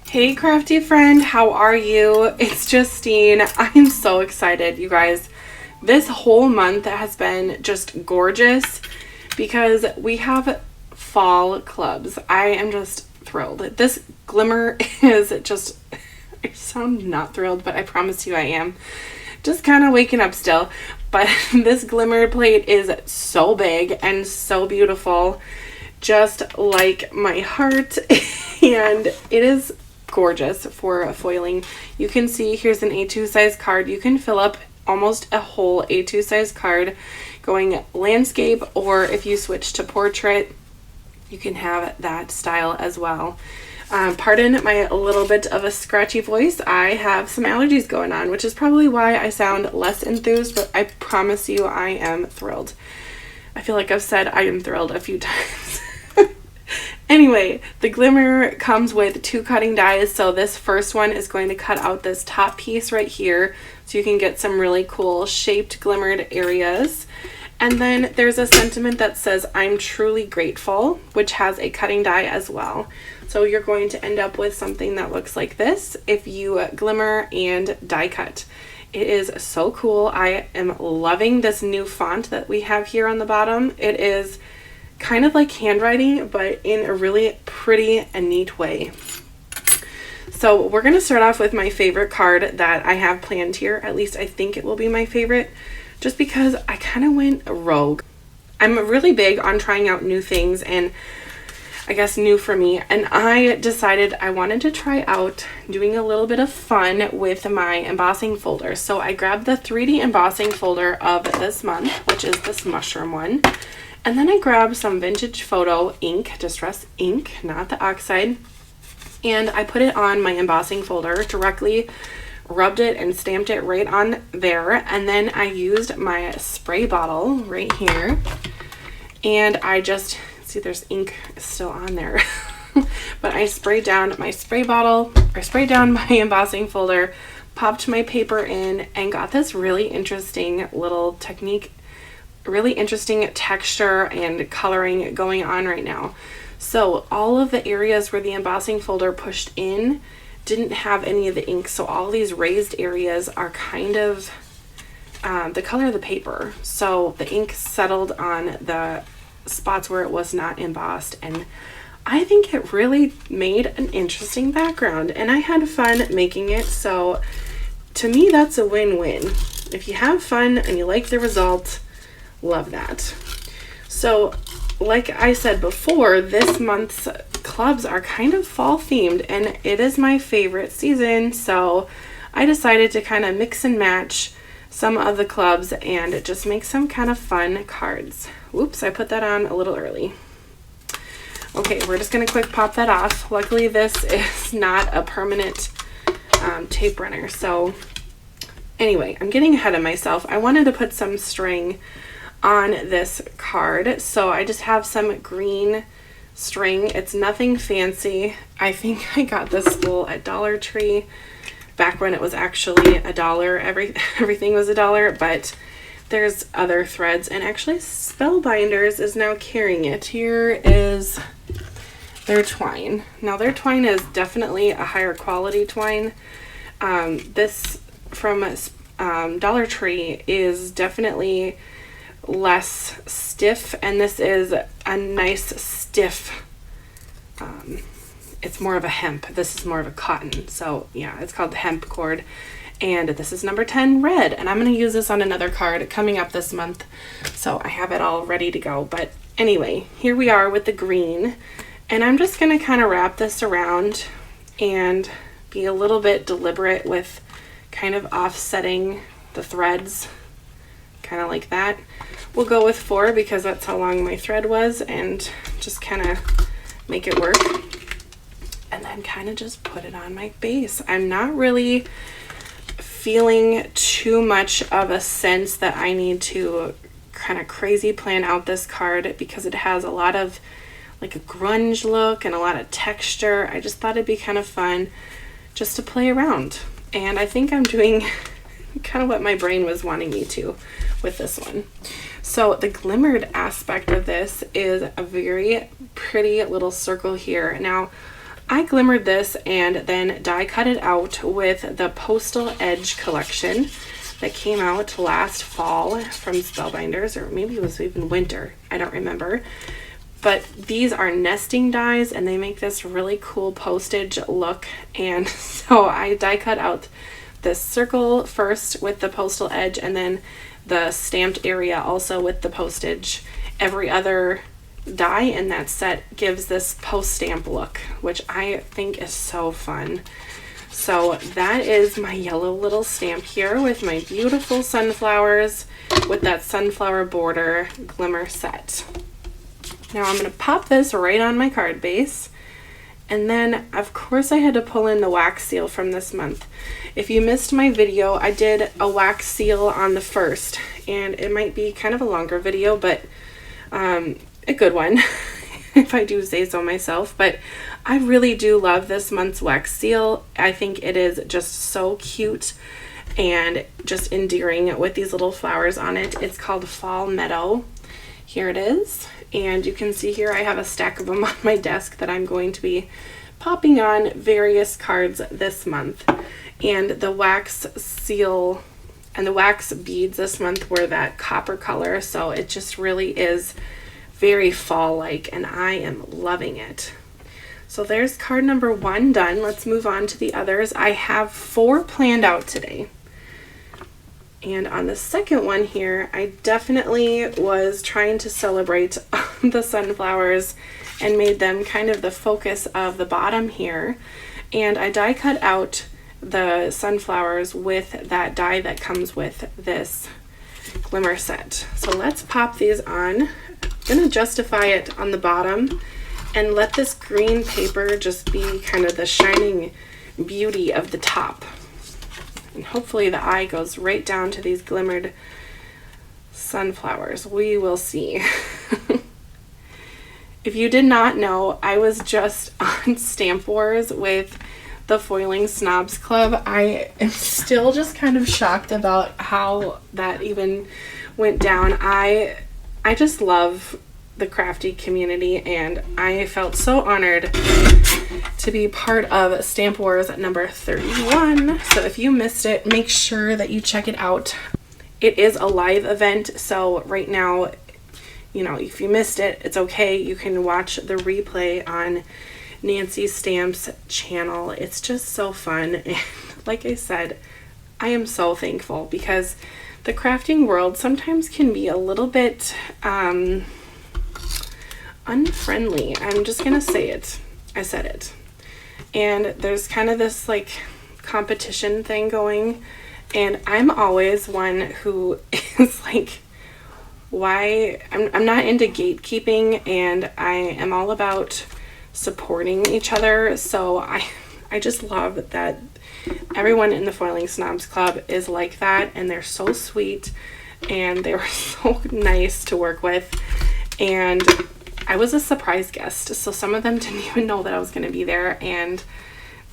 Hey crafty friend, how are you? It's Justine. I'm so excited, you guys. This whole month has been just gorgeous because we have fall clubs. I am just thrilled. This Glimmer is just, I sound not thrilled, but I promise you I am. Just kind of waking up still. But this Glimmer plate is so big and so beautiful, just like my heart. And it is gorgeous for foiling. You can see here's an A2 size card. You can fill up almost a whole A2 size card going landscape, or if you switch to portrait, you can have that style as well. Pardon my little bit of a scratchy voice. I have some allergies going on, which is probably why I sound less enthused, but I promise you I am thrilled. I feel like I've said I am thrilled a few times. Anyway, the Glimmer comes with 2 cutting dies, so this first one is going to cut out this top piece right here so you can get some really cool shaped glimmered areas. And then there's a sentiment that says I'm truly grateful, which has a cutting die as well. So you're going to end up with something that looks like this if you glimmer and die cut. It is so cool. I am loving this new font that we have here on the bottom. It is kind of like handwriting, but in a really pretty and neat way. So we're going to start off with my favorite card that I have planned here. At least I think it will be my favorite, just because I kind of went rogue. I'm really big on trying out new things, and I guess new for me, and I decided I wanted to try out doing a little bit of fun with my embossing folder. So I grabbed the 3D embossing folder of this month, which is this mushroom one. And then I grabbed some vintage photo ink, distress ink, not the oxide, and I put it on my embossing folder, directly rubbed it and stamped it right on there. And then I used my spray bottle right here, and I just, see there's ink still on there, but I sprayed down my spray bottle, or sprayed down my embossing folder, popped my paper in, and got this really interesting little technique, really interesting texture and coloring going on right now. So all of the areas where the embossing folder pushed in didn't have any of the ink, so all these raised areas are kind of the color of the paper, so the ink settled on the spots where it was not embossed, and I think it really made an interesting background, and I had fun making it. So to me, that's a win-win. If you have fun and you like the result, love that. So like I said before, this month's clubs are kind of fall themed, and it is my favorite season, so I decided to kind of mix and match some of the clubs and just make some kind of fun cards. Whoops, I put that on a little early. Okay, we're just gonna quick pop that off. Luckily this is not a permanent tape runner. So anyway, I'm getting ahead of myself. I wanted to put some string on this card, so I just have some green string. It's nothing fancy. I think I got this spool at Dollar Tree back when it was actually $1. Everything was $1, but there's other threads, and actually Spellbinders is now carrying it. Here is their twine. Now their twine is definitely a higher quality twine. This from Dollar Tree is definitely less stiff, and this is a nice stiff, it's more of a hemp. This is more of a cotton. So yeah, it's called the hemp cord, and this is number 10 red, and I'm going to use this on another card coming up this month, so I have it all ready to go. But anyway, here we are with the green, and I'm just going to kind of wrap this around and be a little bit deliberate with kind of offsetting the threads, kind of like that. We'll go with 4 because that's how long my thread was, and just kind of make it work, and then kind of just put it on my base. I'm not really feeling too much of a sense that I need to kind of crazy plan out this card because it has a lot of like a grunge look and a lot of texture. I just thought it'd be kind of fun just to play around, and I think I'm doing kind of what my brain was wanting me to with this one. So the glimmered aspect of this is a very pretty little circle here. Now I glimmered this and then die cut it out with the Postal Edge collection that came out last fall from Spellbinders, or maybe it was even winter, I don't remember. But these are nesting dies and they make this really cool postage look. And so I die cut out this circle first with the Postal Edge and then the stamped area also with the postage. Every other die in that set gives this post stamp look, which I think is so fun. So that is my yellow little stamp here with my beautiful sunflowers with that sunflower border glimmer set. Now I'm going to pop this right on my card base, and then of course I had to pull in the wax seal from this month. If you missed my video, I did a wax seal on the 1st, and it might be kind of a longer video, but a good one if I do say so myself. But I really do love this month's wax seal. I think it is just so cute and just endearing with these little flowers on it. It's called Fall Meadow. Here it is, and you can see here I have a stack of them on my desk that I'm going to be popping on various cards this month. And the wax seal and the wax beads this month were that copper color, so it just really is very fall-like, and I am loving it. So there's card number 1 done. Let's move on to the others. I have 4 planned out today. And on the second one here, I definitely was trying to celebrate the sunflowers and made them kind of the focus of the bottom here. And I die cut out the sunflowers with that die that comes with this glimmer set. So let's pop these on. I'm going to justify it on the bottom and let this green paper just be kind of the shining beauty of the top. And hopefully the eye goes right down to these glimmered sunflowers. We will see. If you did not know, I was just on Stamp Wars with the Foiling Snobs Club. I am still just kind of shocked about how that even went down. I just love the Crafty community, and I felt so honored to be part of Stamp Wars number 31. So if you missed it, make sure that you check it out. It is a live event, so right now, you know, if you missed it, it's okay. You can watch the replay on Nancy Stamp's channel. It's just so fun. And like I said, I am so thankful because the crafting world sometimes can be a little bit unfriendly. I'm just gonna say it. I said it. And there's kind of this like competition thing going, and I'm always one who is like, why? I'm not into gatekeeping, and I am all about supporting each other. So I just love that everyone in the Foiling Snobs Club is like that, and they're so sweet and they were so nice to work with. And I was a surprise guest, so some of them didn't even know that I was going to be there, and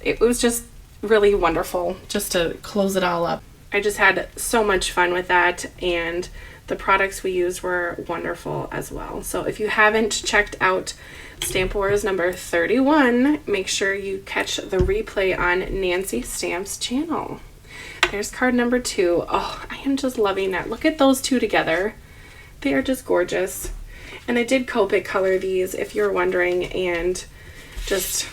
it was just really wonderful just to close it all up. I just had so much fun with that, and the products we used were wonderful as well. So if you haven't checked out Stamp Wars number 31, make sure you catch the replay on Nancy Stamp's channel. There's card number 2. Oh, I am just loving that. Look at those two together. They are just gorgeous. And I did Copic color these, if you're wondering, and just...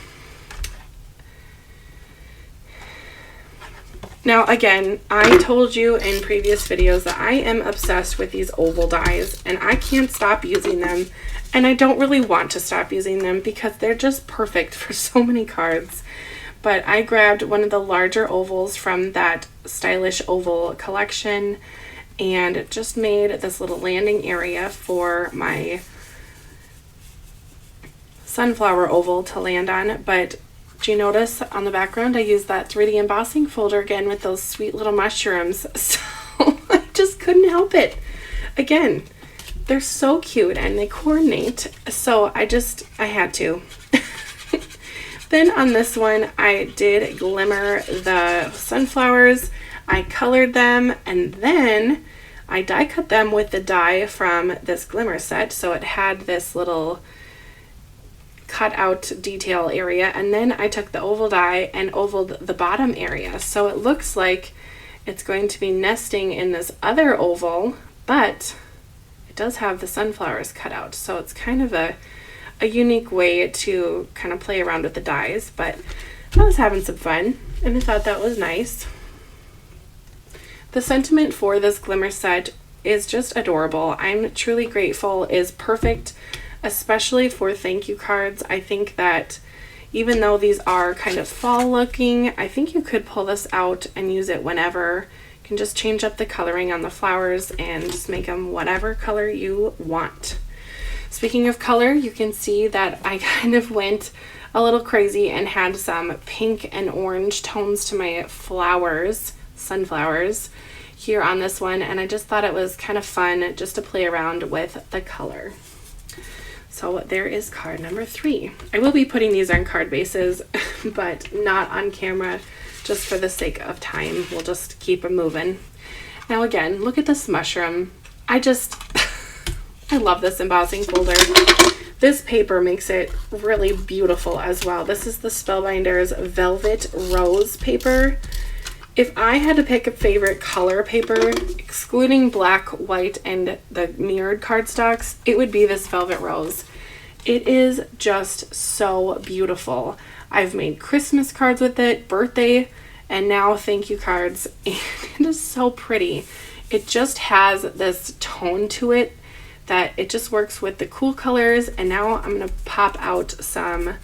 Now, again, I told you in previous videos that I am obsessed with these oval dies, and I can't stop using them, and I don't really want to stop using them because they're just perfect for so many cards. But I grabbed one of the larger ovals from that Stylish Oval collection and just made this little landing area for my sunflower oval to land on. But do you notice on the background I used that 3D embossing folder again with those sweet little mushrooms? So I just couldn't help it. Again, they're so cute and they coordinate, so I had to. Then on this one, I did glimmer the sunflowers. I colored them, and then I die cut them with the die from this glimmer set, so it had this little cut out detail area, and then I took the oval die and ovaled the bottom area. So it looks like it's going to be nesting in this other oval, but it does have the sunflowers cut out. So it's kind of a unique way to kind of play around with the dies, but I was having some fun and I thought that was nice. The sentiment for this Glimmer set is just adorable. I'm truly grateful is perfect, especially for thank you cards. I think that even though these are kind of fall looking, I think you could pull this out and use it whenever. You can just change up the coloring on the flowers and just make them whatever color you want. Speaking of color, you can see that I kind of went a little crazy and had some pink and orange tones to my flowers, sunflowers, here on this one, and I just thought it was kind of fun just to play around with the color. So there is card number 3. I will be putting these on card bases, but not on camera, just for the sake of time. We'll just keep them moving. Now again, look at this mushroom. I love this embossing folder. This paper makes it really beautiful as well. This is the Spellbinders Velvet Rose paper. If I had to pick a favorite color paper, excluding black, white, and the mirrored cardstocks, it would be this Velvet Rose. It is just so beautiful. I've made Christmas cards with it, birthday, and now thank you cards. And it is so pretty. It just has this tone to it that it just works with the cool colors. And now I'm going to pop out some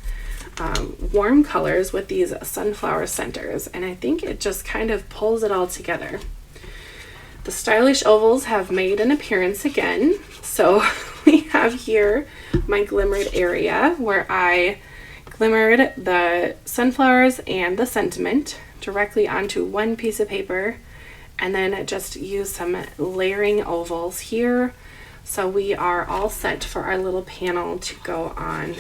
warm colors with these sunflower centers, and I think it just kind of pulls it all together. The stylish ovals have made an appearance again. So we have here my glimmered area where I glimmered the sunflowers and the sentiment directly onto one piece of paper, and then just use some layering ovals here. So we are all set for our little panel to go on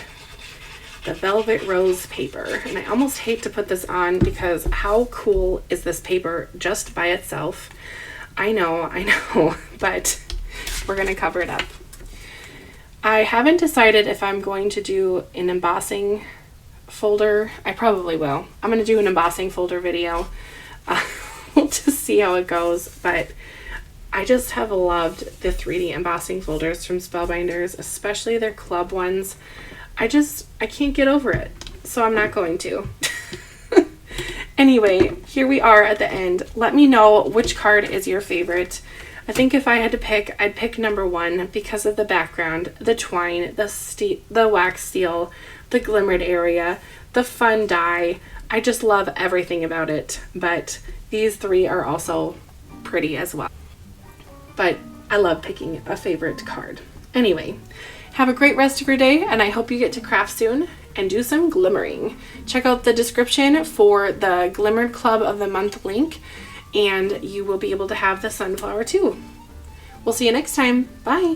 the Velvet Rose paper. And I almost hate to put this on because how cool is this paper just by itself? I know, but we're gonna cover it up. I haven't decided if I'm going to do an embossing folder. I probably will. I'm gonna do an embossing folder video. We'll just see how it goes, but I just have loved the 3D embossing folders from Spellbinders, especially their club ones. I can't get over it, so I'm not going to. Anyway, here we are at the end. Let me know which card is your favorite. I think if I had to pick, I'd pick number 1 because of the background, the twine, the wax seal, the glimmered area, the fun die. I just love everything about it, but these 3 are also pretty as well. But I love picking a favorite card. Anyway, have a great rest of your day, and I hope you get to craft soon and do some glimmering. Check out the description for the Glimmered Club of the Month link, and you will be able to have the sunflower too. We'll see you next time. Bye!